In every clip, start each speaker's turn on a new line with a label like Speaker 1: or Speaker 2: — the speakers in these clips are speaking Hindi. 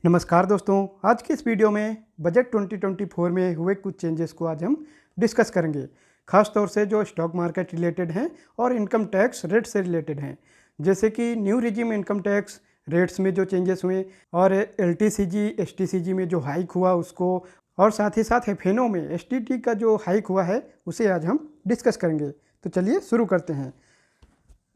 Speaker 1: नमस्कार दोस्तों, आज की इस वीडियो में बजट 2024 में हुए कुछ चेंजेस को आज हम डिस्कस करेंगे। खास तौर से जो स्टॉक मार्केट रिलेटेड हैं और इनकम टैक्स रेट से रिलेटेड हैं। जैसे कि new regime income tax rates में जो चेंजेस हुए और एलटीसीजी एसटीसीजी में जो हाइक हुआ उसको, और साथ ही साथ एफएनओ में एसटीटी का जो हाइक हुआ है उसे आज हम डिस्कस करेंगे। तो चलिए शुरू करते हैं।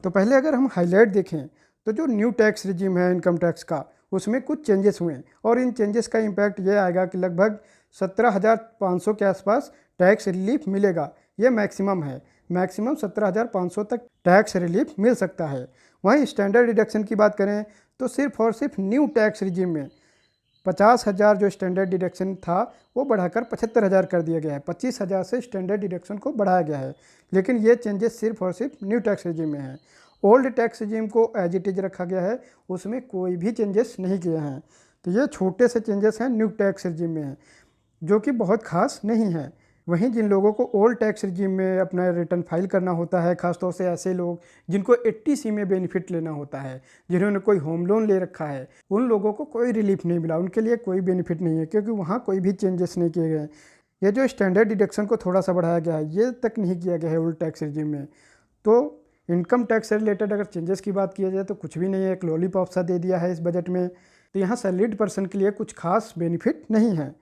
Speaker 1: तो पहले अगर हम हाईलाइट देखें तो जो न्यू टैक्स रिजीम है इनकम टैक्स का, उसमें कुछ चेंजेस हुए और इन चेंजेस का इम्पैक्ट ये आएगा कि लगभग 17,500 के आसपास टैक्स रिलीफ मिलेगा। ये मैक्सिमम है, मैक्सिमम 17,500 तक टैक्स रिलीफ मिल सकता है। वहीं स्टैंडर्ड डिडक्शन की बात करें तो सिर्फ और सिर्फ न्यू टैक्स रिजीम में 50,000 जो स्टैंडर्ड डिडक्शन था वो बढ़ाकर 75,000 कर दिया गया है। 25,000 से स्टैंडर्ड डिडक्शन को बढ़ाया गया है, लेकिन ये चेंजेस सिर्फ और सिर्फ न्यू टैक्स रिजीम में है। ओल्ड टैक्स रिजीम को एज इट इज रखा गया है, उसमें कोई भी चेंजेस नहीं किए हैं। तो ये छोटे से चेंजेस हैं न्यू टैक्स रिजीम में हैं, जो कि बहुत खास नहीं है। वहीं जिन लोगों को ओल्ड टैक्स रिजीम में अपना रिटर्न फाइल करना होता है, खासतौर से ऐसे लोग जिनको 80C में बेनिफिट लेना होता है, जिन्होंने कोई होम लोन ले रखा है, उन लोगों को कोई रिलीफ नहीं मिला, उनके लिए कोई बेनिफिट नहीं है, क्योंकि वहाँ कोई भी चेंजेस नहीं किए गए। ये जो स्टैंडर्ड डिडक्शन को थोड़ा सा बढ़ाया गया है, ये तक नहीं किया गया है ओल्ड टैक्स रिजीम में। तो इनकम टैक्स से रिलेटेड अगर चेंजेस की बात किया जाए तो कुछ भी नहीं है, एक लॉलीपॉप सा दे दिया है इस बजट में। तो यहाँ सैलरीड पर्सन के लिए कुछ खास बेनिफिट नहीं है।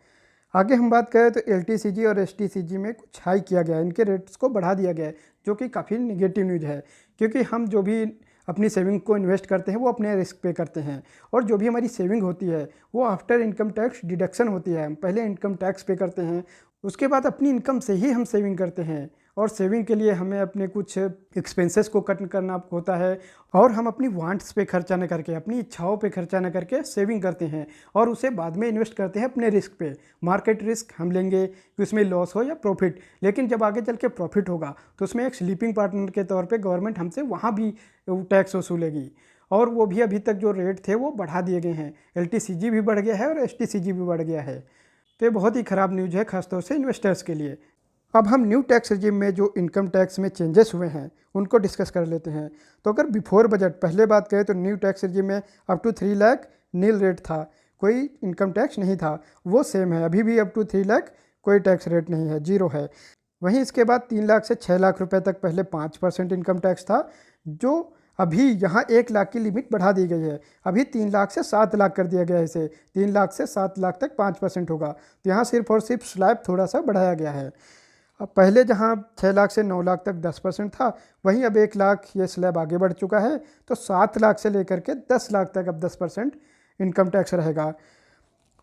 Speaker 1: आगे हम बात करें तो एलटीसीजी और एसटीसीजी में कुछ हाई किया गया है, इनके रेट्स को बढ़ा दिया गया है, जो कि काफ़ी निगेटिव न्यूज़ है। क्योंकि हम जो भी अपनी सेविंग को इन्वेस्ट करते हैं वो अपने रिस्क पे करते हैं, और जो भी हमारी सेविंग होती है वो आफ्टर इनकम टैक्स डिडक्शन होती है। हम पहले इनकम टैक्स पे करते हैं, उसके बाद अपनी इनकम से ही हम सेविंग करते हैं, और सेविंग के लिए हमें अपने कुछ एक्सपेंसेस को कट करना होता है, और हम अपनी वांट्स पे खर्चा न करके, अपनी इच्छाओं पे खर्चा न करके सेविंग करते हैं, और उसे बाद में इन्वेस्ट करते हैं अपने रिस्क पे। मार्केट रिस्क हम लेंगे कि उसमें लॉस हो या प्रॉफिट, लेकिन जब आगे चल के प्रॉफिट होगा तो उसमें एक स्लीपिंग पार्टनर के तौर पे गवर्नमेंट हमसे वहाँ भी टैक्स वसूलेगी, और वो भी अभी तक जो रेट थे वो बढ़ा दिए गए हैं। एलटीसीजी भी बढ़ गया है और एसटीसीजी भी बढ़ गया है। तो ये बहुत ही ख़राब न्यूज़ है, खासतौर से इन्वेस्टर्स के लिए। अब हम न्यू टैक्स रिजीम में जो इनकम टैक्स में चेंजेस हुए हैं उनको डिस्कस कर लेते हैं। तो अगर बिफोर बजट पहले बात करें तो न्यू टैक्स रिजीम में up to 3 lakh nil rate था, कोई इनकम टैक्स नहीं था, वो सेम है अभी भी। अप टू 3 लाख कोई टैक्स रेट नहीं है, जीरो है। वहीं इसके बाद 3 लाख से 6 लाख रुपए तक पहले 5% इनकम टैक्स था, जो अभी यहाँ 1 लाख की लिमिट बढ़ा दी गई है। अभी 3 लाख से 7 लाख कर दिया गया है इसे, 3 लाख से 7 लाख तक 5% होगा। तो यहाँ सिर्फ और सिर्फ स्लैब थोड़ा सा बढ़ाया गया है। अब पहले जहाँ 6 लाख से 9 लाख तक 10% था, वहीं अब 1 लाख ये स्लैब आगे बढ़ चुका है, तो 7 लाख से लेकर के 10 लाख तक अब 10% इनकम टैक्स रहेगा।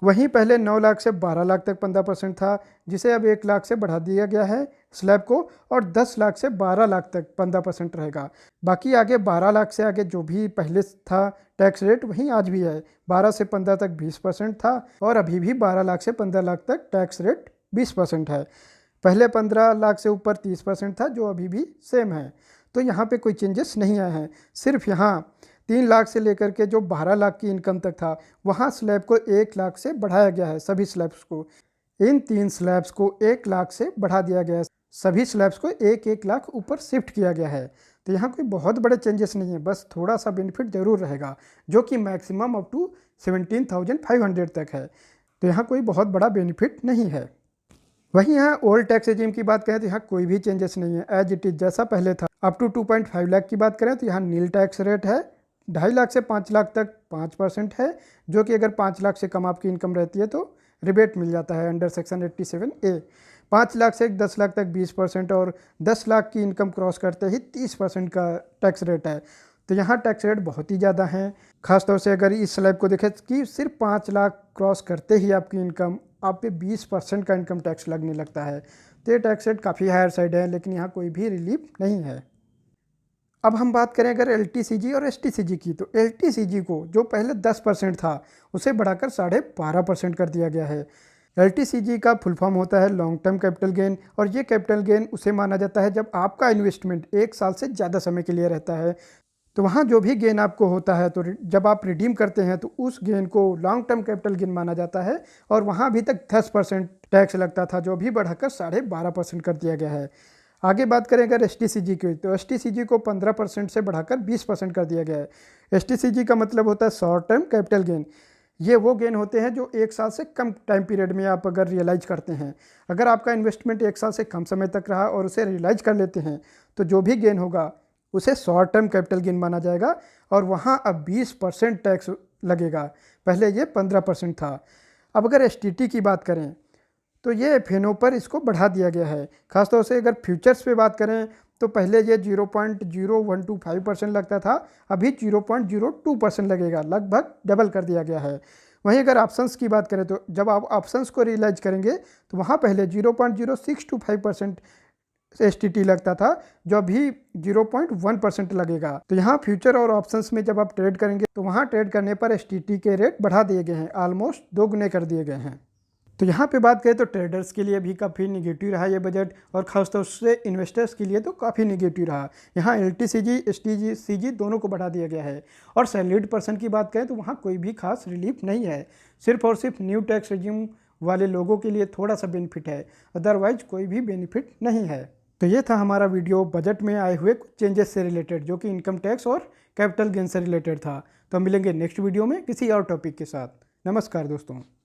Speaker 1: वहीं पहले 9 लाख से 12 लाख तक 15% था, जिसे अब 1 लाख से बढ़ा दिया गया है स्लैब को, और 10 लाख से 12 लाख तक 15% रहेगा। बाकी आगे 12 लाख से आगे जो भी पहले था टैक्स रेट वहीं आज भी है। 12 से 15 तक 20% था, और अभी भी 12 लाख से 15 लाख तक टैक्स रेट 20% है। पहले 15 लाख से ऊपर 30% था, जो अभी भी सेम है। तो यहाँ पे कोई चेंजेस नहीं आए हैं। सिर्फ यहाँ 3 लाख से लेकर के जो 12 लाख की इनकम तक था, वहाँ स्लैब को 1 लाख से बढ़ाया गया है। सभी स्लैब्स को, इन 3 स्लैब्स को 1 लाख से बढ़ा दिया गया है। सभी स्लैब्स को 1-1 लाख ऊपर शिफ्ट किया गया है। तो यहाँ कोई बहुत बड़े चेंजेस नहीं है, बस थोड़ा सा बेनिफिट ज़रूर रहेगा, जो कि मैक्सिमम अप टू 17,500 तक है। तो यहाँ कोई बहुत बड़ा बेनिफिट नहीं है। वहीं यहाँ ओल्ड टैक्स रेजिम की बात करें तो यहाँ कोई भी चेंजेस नहीं है, एज इट इज जैसा पहले था। अप टू 2.5 लाख की बात करें तो यहाँ नील टैक्स रेट है। 2.5 लाख से 5 लाख तक 5% है, जो कि अगर 5 लाख से कम आपकी इनकम रहती है तो रिबेट मिल जाता है अंडर सेक्शन 87A। 5 लाख से 10 लाख तक 20%, और 10 लाख की इनकम क्रॉस करते ही 30% का टैक्स रेट है। तो यहाँ टैक्स रेट बहुत ही ज़्यादा है। खासतौर से अगर इस स्लैब को देखें कि सिर्फ 5 लाख क्रॉस करते ही आपकी इनकम, आप पे 20% का इनकम टैक्स लगने लगता है। तो ये टैक्स रेट काफ़ी हायर साइड है, लेकिन यहाँ कोई भी रिलीफ नहीं है। अब हम बात करें अगर एलटीसीजी और एसटीसीजी की, तो एलटीसीजी को जो पहले 10% था उसे बढ़ाकर 12.5% कर दिया गया है। एलटीसीजी का फुल फॉर्म होता है लॉन्ग टर्म कैपिटल गेन, और ये कैपिटल गेन उसे माना जाता है जब आपका इन्वेस्टमेंट 1 साल से ज़्यादा समय के लिए रहता है। तो वहाँ जो भी गेन आपको होता है, तो जब आप रिडीम करते हैं तो उस गेन को लॉन्ग टर्म कैपिटल गेन माना जाता है, और वहाँ अभी तक 10% टैक्स लगता था, जो भी बढ़ाकर 12.5% कर दिया गया है। आगे बात करें अगर एसटीसीजी की, तो एसटीसीजी को 15% से बढ़ाकर 20% कर दिया गया है। एसटीसीजी का मतलब होता है शॉर्ट टर्म कैपिटल गेन। ये वो गेन होते हैं जो 1 साल से कम टाइम पीरियड में आप अगर रियलाइज करते हैं। अगर आपका इन्वेस्टमेंट 1 साल से कम समय तक रहा और उसे रियलाइज कर लेते हैं तो जो भी गेन होगा उसे शॉर्ट टर्म कैपिटल गेन माना जाएगा और वहाँ अब 20% टैक्स लगेगा। पहले ये 15% था। अब अगर एसटीटी की बात करें तो ये एफएनओ पर इसको बढ़ा दिया गया है। खासतौर से अगर फ्यूचर्स पे बात करें तो पहले ये 0.0125% लगता था, अभी 0.02% लगेगा, लगभग डबल कर दिया गया है। वहीं अगर ऑप्शंस की बात करें तो जब आप ऑप्शंस को रियलाइज करेंगे तो वहाँ पहले 0.0625% एसटीटी लगता था, जो अभी 0.1% लगेगा। तो यहाँ फ्यूचर और ऑप्शंस में जब आप ट्रेड करेंगे तो वहाँ ट्रेड करने पर एसटीटी के रेट बढ़ा दिए गए हैं, ऑलमोस्ट 2 गुने कर दिए गए हैं। तो यहाँ पे बात करें तो ट्रेडर्स के लिए भी काफ़ी निगेटिव रहा ये बजट, और ख़ासतौर से इन्वेस्टर्स के लिए तो काफ़ी निगेटिव रहा। यहाँ एलटीसीजी एसटीसीजी दोनों को बढ़ा दिया गया है। और सैलरीड पर्सन की बात करें तो वहाँ कोई भी खास रिलीफ नहीं है, सिर्फ और सिर्फ न्यू टैक्स रेजिम वाले लोगों के लिए थोड़ा सा बेनिफिट है, अदरवाइज कोई भी बेनिफिट नहीं है। तो ये था हमारा वीडियो बजट में आए हुए कुछ चेंजेस से रिलेटेड, जो कि इनकम टैक्स और कैपिटल गेन से रिलेटेड था। तो मिलेंगे नेक्स्ट वीडियो में किसी और टॉपिक के साथ। नमस्कार दोस्तों।